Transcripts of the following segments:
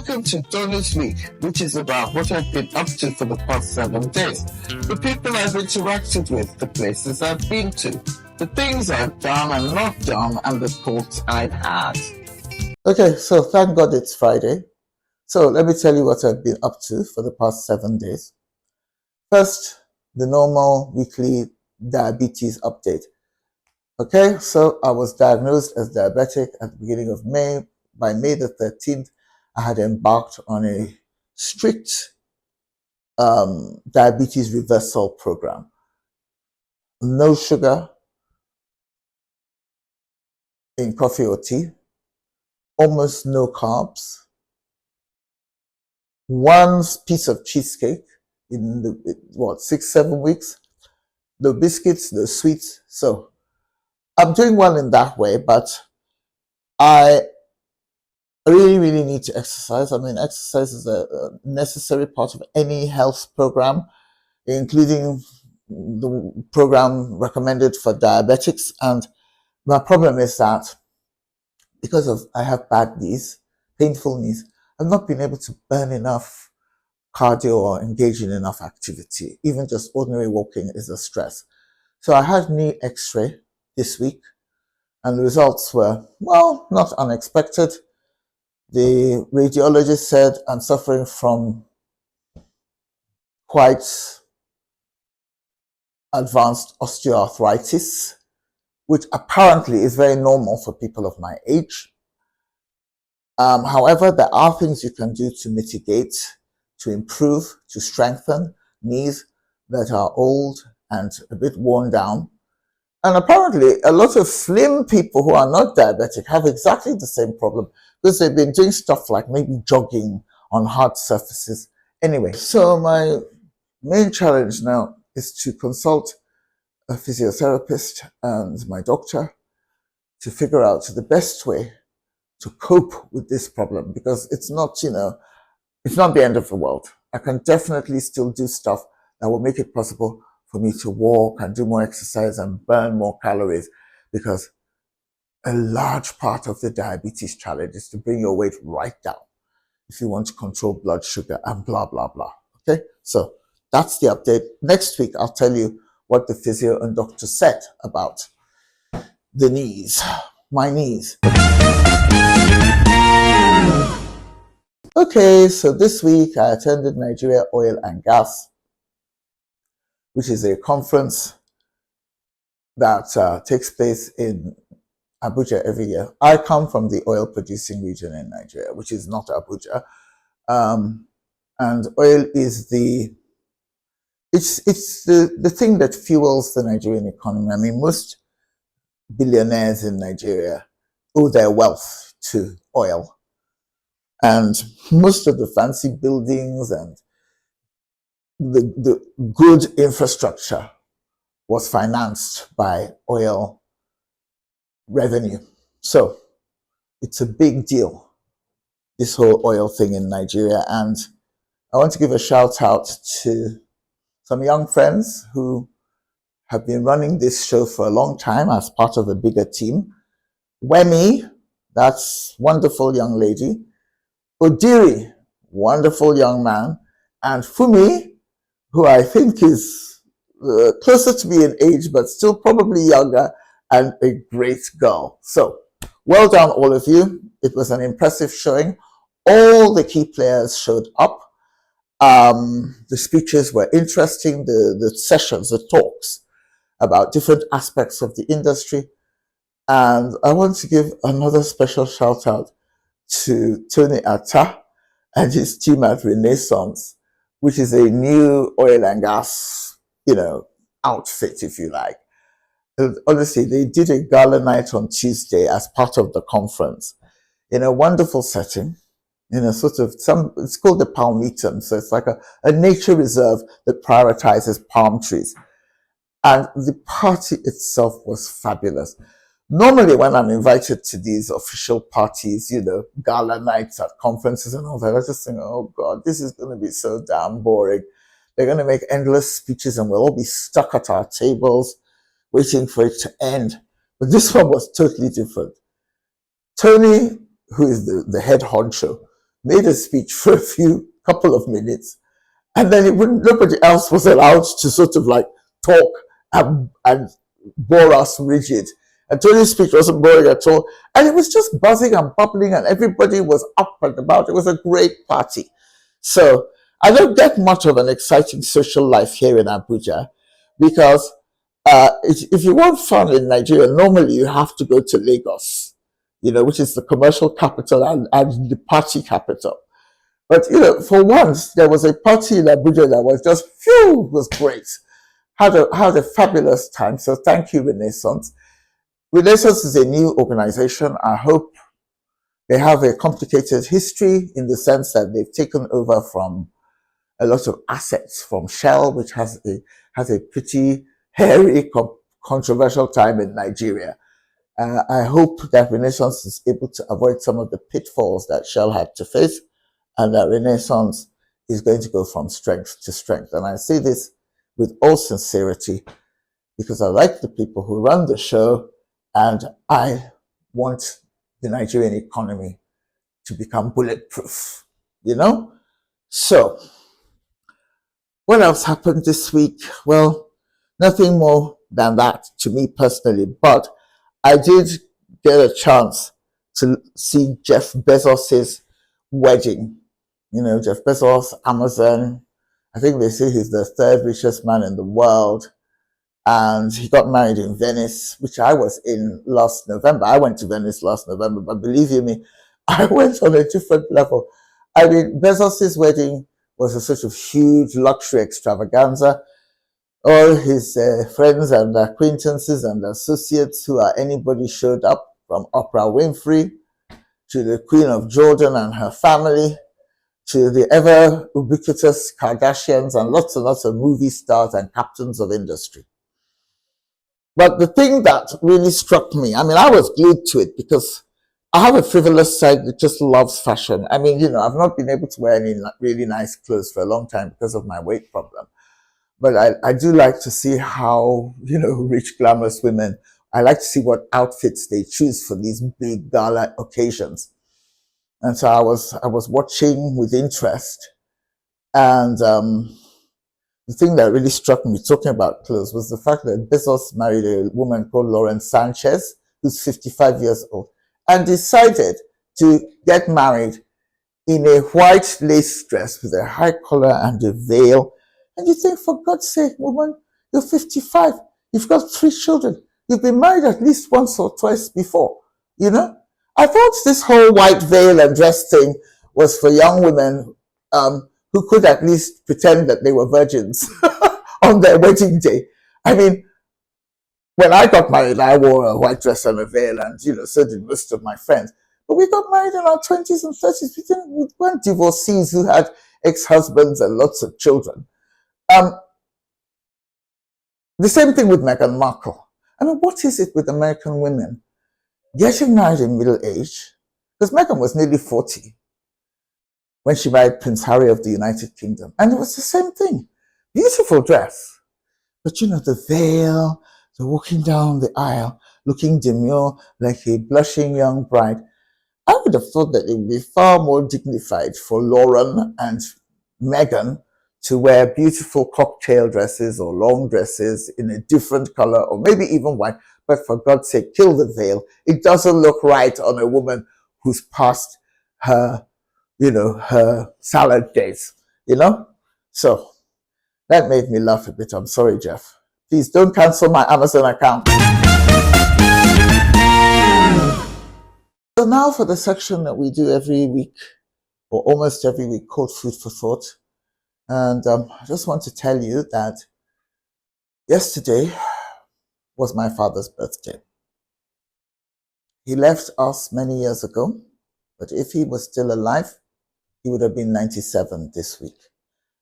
Welcome to Donu's Week, which is about what I've been up to for the past 7 days, the people I've interacted with, the places I've been to, the things I've done and not done, and the thoughts I've had. Okay, so thank God it's Friday. So let me tell you what I've been up to for the past 7 days. First, the normal weekly diabetes update. Okay, so I was diagnosed as diabetic at the beginning of May. By May the 13th, I had embarked on a strict diabetes reversal program. No sugar in coffee or tea, almost no carbs, one piece of cheesecake in 6-7 weeks, no biscuits, no sweets. So I'm doing well in that way, but I really need to exercise. I mean, exercise is a necessary part of any health program, including the program recommended for diabetics. And my problem is that because I have bad knees, painful knees, I've not been able to burn enough cardio or engage in enough activity. Even just ordinary walking is a stress. So I had knee x-ray this week, and the results were, well, not unexpected. The radiologist said I'm suffering from quite advanced osteoarthritis, which apparently is very normal for people of my age. However, there are things you can do to mitigate, to improve, to strengthen knees that are old and a bit worn down. And apparently, a lot of slim people who are not diabetic have exactly the same problem because they've been doing stuff like maybe jogging on hard surfaces. Anyway, so my main challenge now is to consult a physiotherapist and my doctor to figure out the best way to cope with this problem, because it's not, it's not the end of the world. I can definitely still do stuff that will make it possible for me to walk and do more exercise and burn more calories, because a large part of the diabetes challenge is to bring your weight right down if you want to control blood sugar and blah, blah, blah. Okay, so that's the update. Next week, I'll tell you what the physio and doctor said about the knees, my knees. Okay, so this week I attended Nigeria Oil and Gas, which is a conference that takes place in Abuja every year. I come from the oil producing region in Nigeria, which is not Abuja. And oil is it's the thing that fuels the Nigerian economy. I mean, most billionaires in Nigeria owe their wealth to oil. And most of the fancy buildings and the good infrastructure was financed by oil revenue. So it's a big deal, this whole oil thing in Nigeria. And I want to give a shout out to some young friends who have been running this show for a long time as part of a bigger team. Wemi, that's wonderful young lady. Odiri, wonderful young man. And Fumi, who I think is closer to me in age, but still probably younger, and a great girl. So, well done, all of you. It was an impressive showing. All the key players showed up. The speeches were interesting. The sessions, the talks about different aspects of the industry. And I want to give another special shout out to Tony Atta and his team at Renaissance, which is a new oil and gas, outfit, if you like. And honestly, they did a gala night on Tuesday as part of the conference in a wonderful setting, in a sort of it's called the Palmitum. So it's like a nature reserve that prioritizes palm trees. And the party itself was fabulous. Normally, when I'm invited to these official parties, gala nights at conferences and all that, I just think, oh God, this is going to be so damn boring. They're going to make endless speeches and we'll all be stuck at our tables waiting for it to end. But this one was totally different. Tony, who is the head honcho, made a speech for a couple of minutes, and then nobody else was allowed to sort of like talk and bore us rigid. And Tony's speech wasn't boring at all. And it was just buzzing and bubbling, and everybody was up and about. It was a great party. So I don't get much of an exciting social life here in Abuja because if you want fun in Nigeria, normally you have to go to Lagos, which is the commercial capital and the party capital. But, for once, there was a party in Abuja that was just, was great. Had a fabulous time. So thank you, Renaissance. Renaissance is a new organization. I hope they have a complicated history in the sense that they've taken over from a lot of assets from Shell, which has a pretty hairy, controversial time in Nigeria. I hope that Renaissance is able to avoid some of the pitfalls that Shell had to face, and that Renaissance is going to go from strength to strength. And I say this with all sincerity because I like the people who run the show, and I want the Nigerian economy to become bulletproof, So, what else happened this week? Well, nothing more than that to me personally, but I did get a chance to see Jeff Bezos's wedding. Jeff Bezos, Amazon. I think they say he's the third richest man in the world. And he got married in Venice, which I was in last November. I went to Venice last November, but believe you me, I went on a different level. I mean, Bezos's wedding was a sort of huge luxury extravaganza. All his friends and acquaintances and associates who are anybody showed up, from Oprah Winfrey to the Queen of Jordan and her family, to the ever ubiquitous Kardashians and lots of movie stars and captains of industry. But the thing that really struck me, I mean, I was glued to it because I have a frivolous side that just loves fashion. I mean, I've not been able to wear any really nice clothes for a long time because of my weight problem. But I do like to see how, rich, glamorous women, I like to see what outfits they choose for these big gala occasions. And so I was watching with interest. And the thing that really struck me talking about clothes was the fact that Bezos married a woman called Lauren Sanchez, who's 55 years old, and decided to get married in a white lace dress with a high collar and a veil. And you think, for God's sake, woman, you're 55. You've got 3 children. You've been married at least once or twice before, I thought this whole white veil and dress thing was for young women who could at least pretend that they were virgins on their wedding day. I mean, when I got married, I wore a white dress and a veil, and so did most of my friends. But we got married in our 20s and 30s. We weren't divorcees who had ex-husbands and lots of children. The same thing with Meghan Markle. I mean, what is it with American women getting married in middle age? Because Meghan was nearly 40 when she married Prince Harry of the United Kingdom. And it was the same thing. Beautiful dress. But the veil, the walking down the aisle, looking demure like a blushing young bride. I would have thought that it would be far more dignified for Lauren and Meghan to wear beautiful cocktail dresses or long dresses in a different color, or maybe even white. But for God's sake, kill the veil. It doesn't look right on a woman who's past her, her salad days, So that made me laugh a bit. I'm sorry, Jeff. Please don't cancel my Amazon account. So now for the section that we do every week, or almost every week, called Food for Thought. And I just want to tell you that yesterday was my father's birthday. He left us many years ago, but if he was still alive, he would have been 97 this week.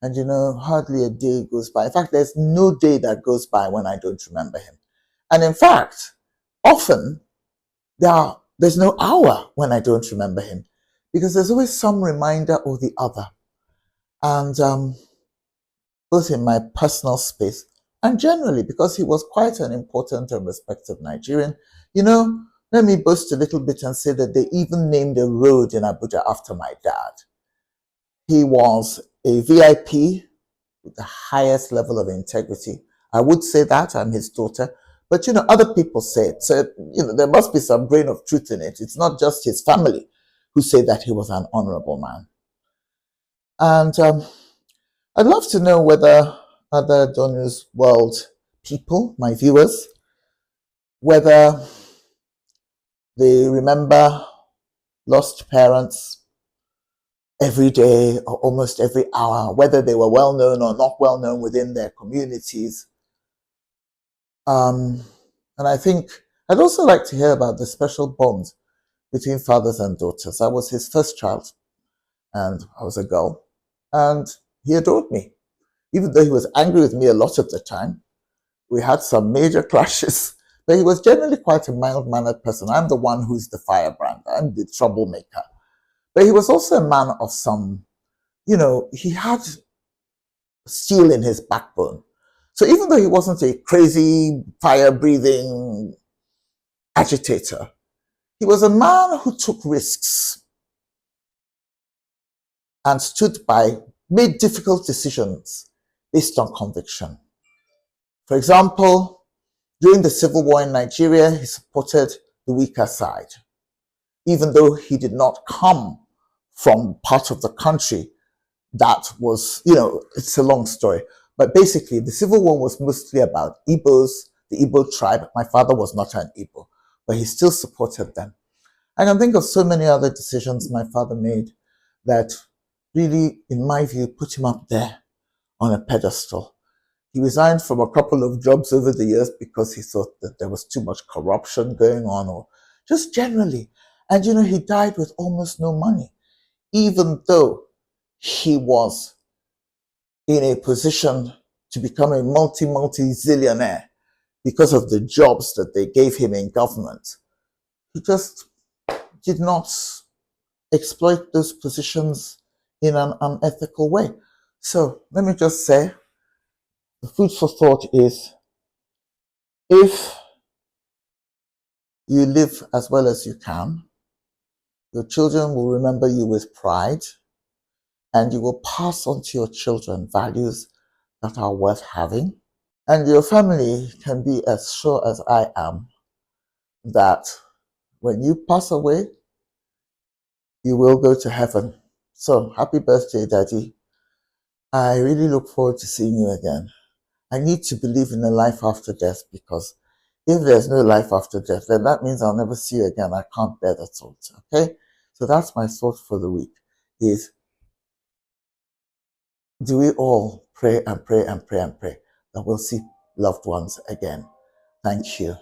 And hardly a day goes by. In fact, there's no day that goes by when I don't remember him. And in fact, often there's no hour when I don't remember him, because there's always some reminder or the other. And both in my personal space and generally because he was quite an important and respected Nigerian. Let me boast a little bit and say that they even named a road in Abuja after my dad. He was a VIP with the highest level of integrity. I would say that I'm his daughter, but other people say it. So, there must be some grain of truth in it. It's not just his family who say that he was an honorable man. And I'd love to know whether other Donu's World people, my viewers, whether they remember lost parents every day or almost every hour, whether they were well known or not well known within their communities. And I think I'd also like to hear about the special bond between fathers and daughters. I was his first child, and I was a girl, and he adored me. Even though he was angry with me a lot of the time, we had some major clashes, but he was generally quite a mild-mannered person. I'm the one who's the firebrand. I'm the troublemaker. But he was also a man of some, he had steel in his backbone. So even though he wasn't a crazy, fire-breathing agitator, he was a man who took risks and stood by, made difficult decisions based on conviction. For example, during the civil war in Nigeria, he supported the weaker side, even though he did not come from part of the country that was, it's a long story. But basically, the civil war was mostly about Igbos, the Igbo tribe. My father was not an Igbo, but he still supported them. I can think of so many other decisions my father made that really, in my view, put him up there on a pedestal. He resigned from a couple of jobs over the years because he thought that there was too much corruption going on, or just generally. And he died with almost no money, even though he was in a position to become a multi-zillionaire because of the jobs that they gave him in government. He just did not exploit those positions in an unethical way. So let me just say, the food for thought is, if you live as well as you can, your children will remember you with pride, and you will pass on to your children values that are worth having. And your family can be as sure as I am that when you pass away, you will go to heaven. So happy birthday, Daddy. I really look forward to seeing you again. I need to believe in a life after death, because if there's no life after death, then that means I'll never see you again. I can't bear the thought, okay? So that's my thought for the week, is, do we all pray and pray and pray and pray that we'll see loved ones again? Thank you.